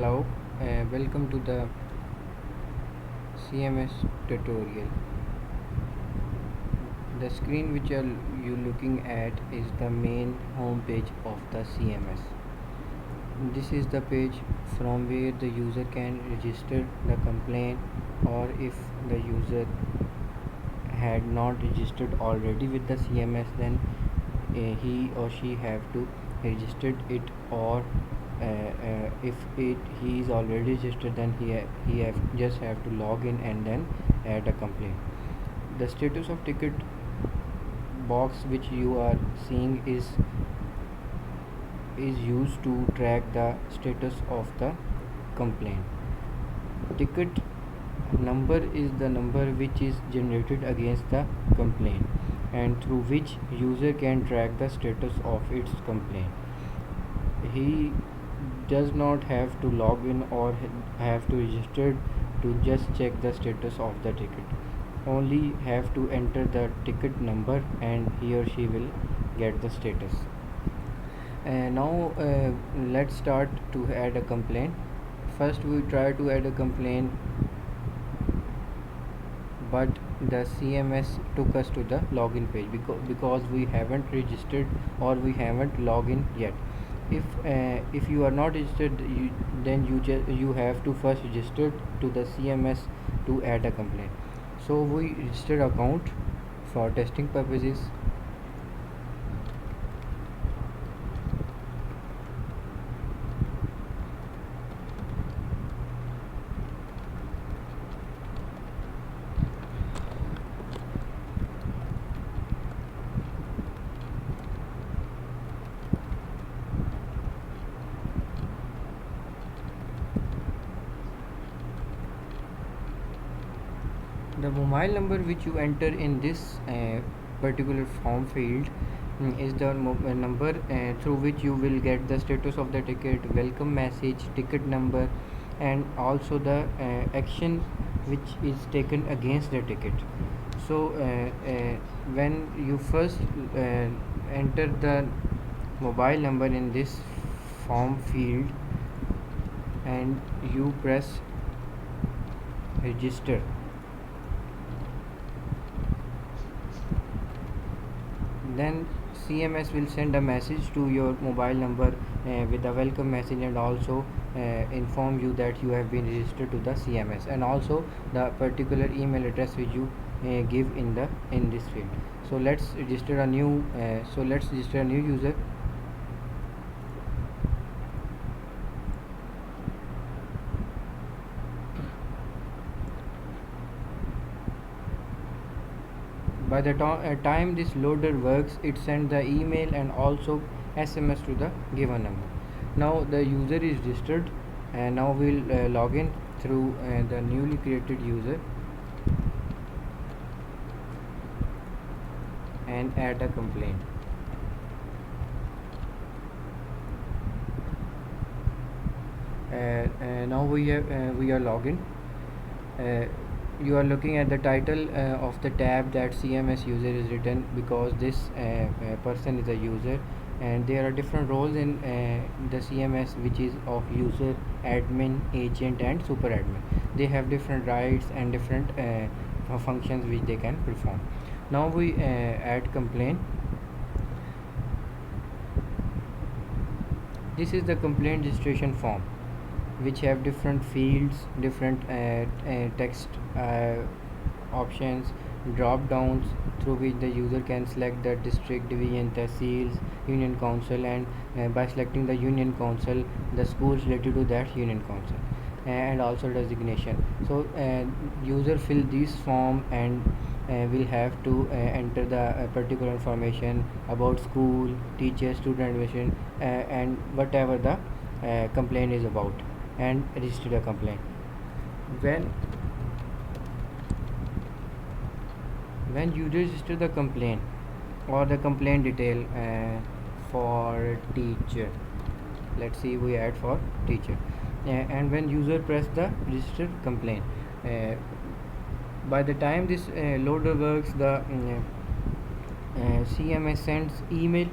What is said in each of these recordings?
Hello, welcome to the CMS tutorial. The screen which you looking at is the main home page of the CMS. This is the page from where the user can register the complaint, or if the user had not registered already with the CMS, then he or she have to register it, or if he is already registered, then just have to log in and then add a complaint. The status of ticket box which you are seeing is used to track the status of the complaint. Ticket number is the number which is generated against the complaint, and through which user can track the status of its complaint. He does not have to log in or have to register to just check the status of the ticket. Only have to enter the ticket number and he or she will get the status. Now let's start to add a complaint. First we try to add a complaint, but the CMS took us to the login page because we haven't registered or we haven't logged in yet. If you are not registered, then you have to first register to the CMS to add a complaint. So we registered account for testing purposes. The mobile number which you enter in this particular form field is the number through which you will get the status of the ticket, welcome message, ticket number, and also the action which is taken against the ticket. So when you first enter the mobile number in this form field and you press register, then CMS will send a message to your mobile number with a welcome message, and also inform you that you have been registered to the CMS, and also the particular email address which you give in this field. So let's register a new user. By the time this loader works, it sends the email and also SMS to the given number. Now the user is registered, and now we'll log in through the newly created user and add a complaint. Now we are logged in. You are looking at the title of the tab that CMS user is written, because this person is a user, and there are different roles in the CMS, which is of user, admin, agent, and super admin. They have different rights and different functions which they can perform. Now we add complaint. This is the complaint registration form, which have different fields, different text options, drop downs through which the user can select the district, division, tehsils, union council, and by selecting the union council, the schools related to that union council, and also designation. So user fill this form and will have to enter the particular information about school, teacher, student admission, and whatever the complaint is about, and register the complaint. When you register the complaint or the complaint detail for teacher, let's see, we add for teacher, and when user press the register complaint, by the time this loader works, the CMS sends email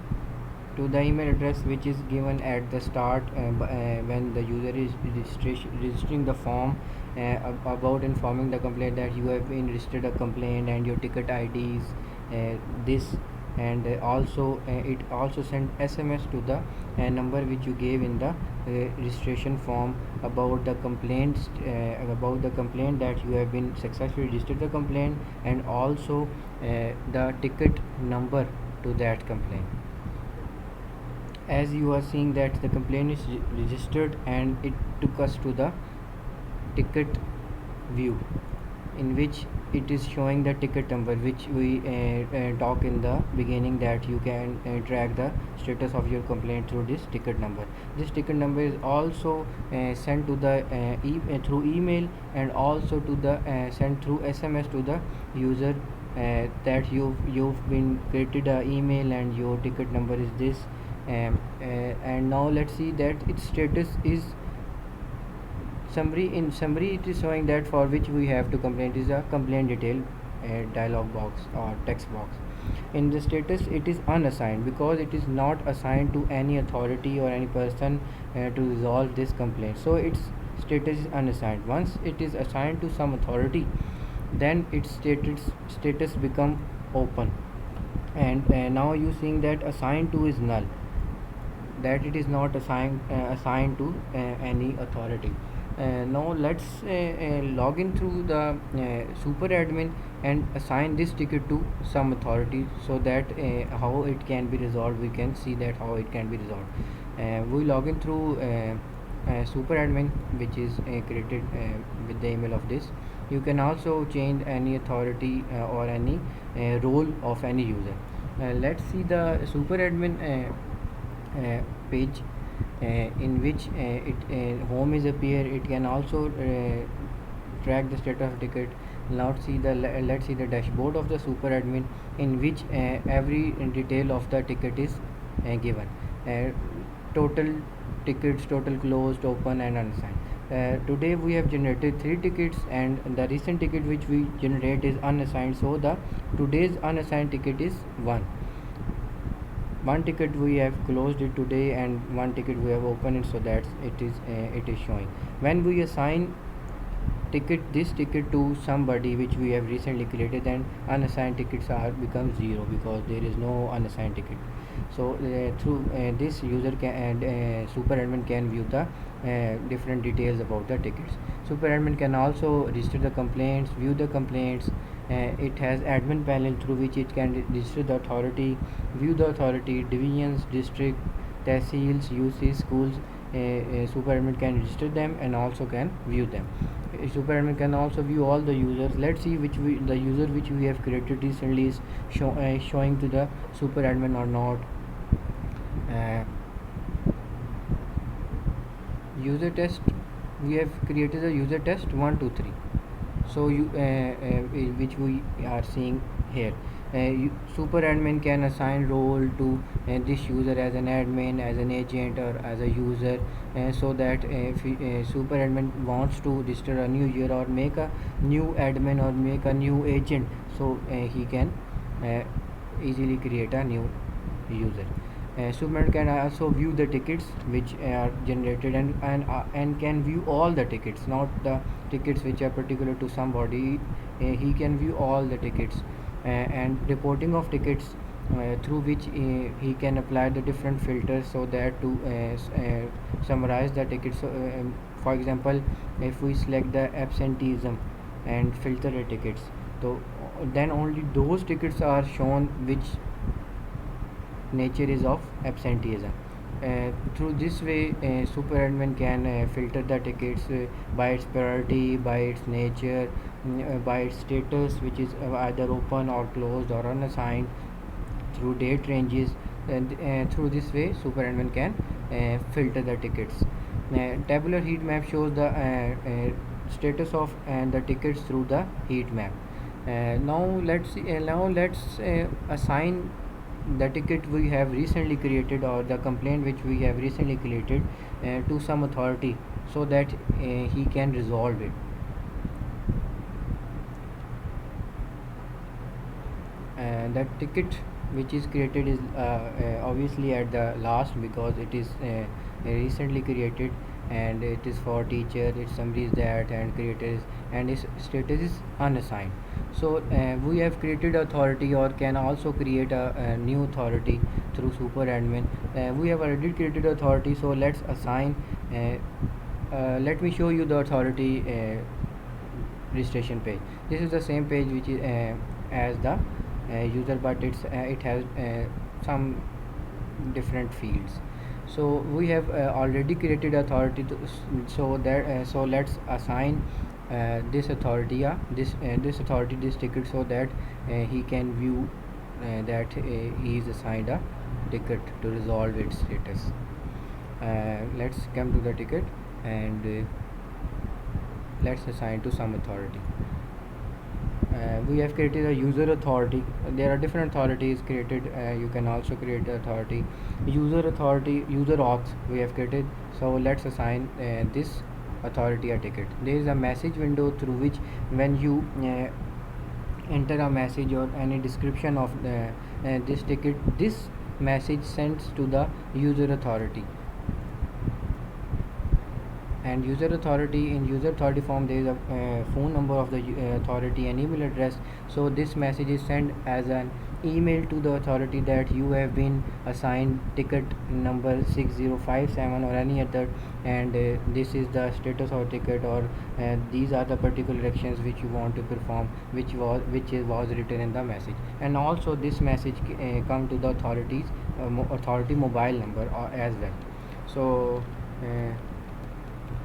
to the email address which is given at the start when the user is registering the form about informing the complaint that you have been registered a complaint and your ticket ID is this, and also it also sent SMS to the number which you gave in the registration form about the complaints about the complaint that you have been successfully registered the complaint, and also the ticket number to that complaint. As you are seeing that the complaint is registered, and it took us to the ticket view in which it is showing the ticket number which we talk in the beginning, that you can track the status of your complaint through this ticket number. This ticket number is also sent to the through email, and also to the sent through SMS to the user, that you've been created a email and your ticket number is this. And now let's see that its status is summary. In summary, it is showing that for which we have to complain is a complaint detail dialog box or text box. In the status, it is unassigned because it is not assigned to any authority or any person to resolve this complaint, so its status is unassigned. Once it is assigned to some authority, then its status become open. And now you seeing that assigned to is null, that it is not assigned to any authority. Now let's log in through the super admin and assign this ticket to some authority, so that how it can be resolved, we can see that how it can be resolved. We log in through super admin, which is created with the email of this. You can also change any authority or any role of any user. Let's see the super admin page in which home is appear. It can also track the status of ticket. Let's see the dashboard of the super admin, in which every detail of the ticket is given. Total tickets, total closed, open and unassigned. Today we have generated 3 tickets, and the recent ticket which we generate is unassigned, so the today's unassigned ticket is 1 ticket we have closed it today, and 1 ticket we have opened it, so that it is showing. When we assign this ticket to somebody which we have recently created, then unassigned tickets are become 0 because there is no unassigned ticket. So through this user can super admin can view the different details about the tickets. Super admin can also register the complaints, view the complaints. It has admin panel through which it can register the authority, view the authority, divisions, district, tehsils, UCs, schools. Super admin can register them and also can view them. Super admin can also view all the users. Let's see the user which we have created recently is showing to the super admin or not. User test, we have created a user test 1 2 3, so which we are seeing here. Super admin can assign role to this user as an admin, as an agent or as a user, so that if super admin wants to register a new user or make a new admin or make a new agent, so he can easily create a new user. Superman can also view the tickets which are generated, and can view all the tickets, not the tickets which are particular to somebody. He can view all the tickets, and reporting of tickets, through which he can apply the different filters, so that to summarize the tickets. So, for example, if we select the absenteeism and filter the tickets, so then only those tickets are shown which nature is of absenteeism. Through this way, super admin can filter the tickets by its priority, by its nature, by its status, which is either open or closed or unassigned, through date ranges. And through this way, super admin can filter the tickets. Tabular heat map shows the status of the tickets through the heat map. Now let's assign the ticket we have recently created, or the complaint which we have recently created, to some authority, so that he can resolve it. That ticket which is created is obviously at the last, because it is recently created, and it is for teacher, its summary is that, and creators, and its status is unassigned. So we have created authority, or can also create a new authority through super admin. We have already created authority, so let's assign. Let me show you the authority registration page. This is the same page which is as the user, but it has some different fields. So we have already created authority so let's assign this authority, this authority this ticket, so that he can view that he is assigned a ticket to resolve its status. Let's come to the ticket, and let's assign to some authority. We have created a user authority. There are different authorities created. You can also create authority, user auth we have created. So let's assign this authority a ticket. There is a message window through which, when you enter a message or any description of this ticket, this message sends to the user authority. And user authority, in user authority form, there is a phone number of the authority and email address. So this message is sent as an email to the authority that you have been assigned ticket number 6057 or any other, and this is the status of ticket, or these are the particular actions which you want to perform, was written in the message. And also this message come to the authority mobile number as well. So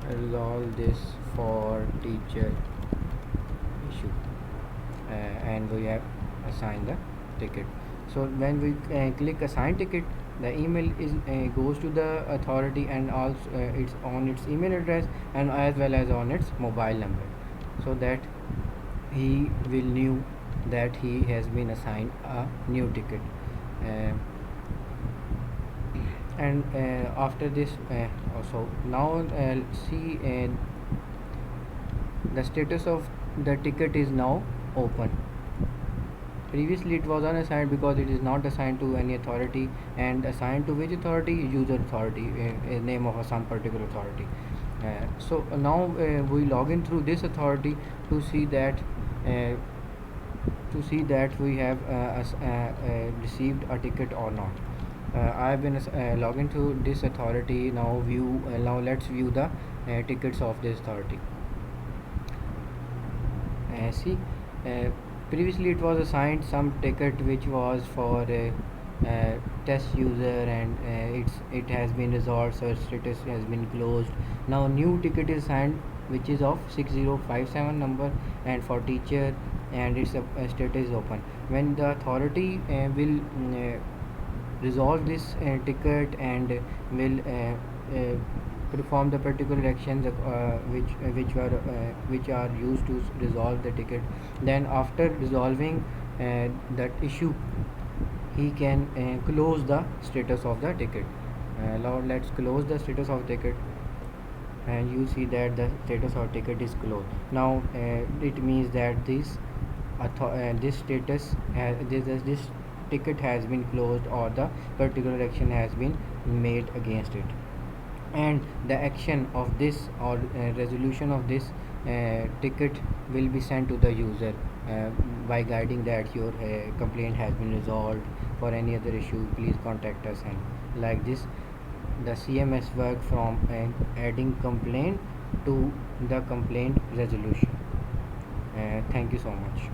resolve this for teacher issue, and we have assigned the ticket. So when we click assign ticket, the email is goes to the authority, and also it's on its email address, and as well as on its mobile number, so that he will knew that he has been assigned a new ticket. uh, and after this also now see the status of the ticket is now open. Previously it was unassigned because it is not assigned to any authority, and assigned to which authority? User authority, a name of some particular authority. So now we log in through this authority to see that uh, we have received a ticket or not. I have been logged into this authority. Now let's view the tickets of this authority. See, uh, previously it was assigned some ticket which was for test user, and it has been resolved, so its status has been closed. Now new ticket is assigned, which is of 6057 number, and for teacher, and its status is open. When the authority will resolve this ticket, and will perform the particular actions which are used to resolve the ticket, then after resolving that issue, he can close the status of the ticket. Now let's close the status of ticket, and you see that the status of ticket is closed. Now it means that this status this ticket has been closed, or the particular action has been made against it, and the action of this, or resolution of this ticket, will be sent to the user by guiding that your complaint has been resolved. For any other issue, please contact us. And like this, the CMS work from adding complaint to the complaint resolution. Thank you so much.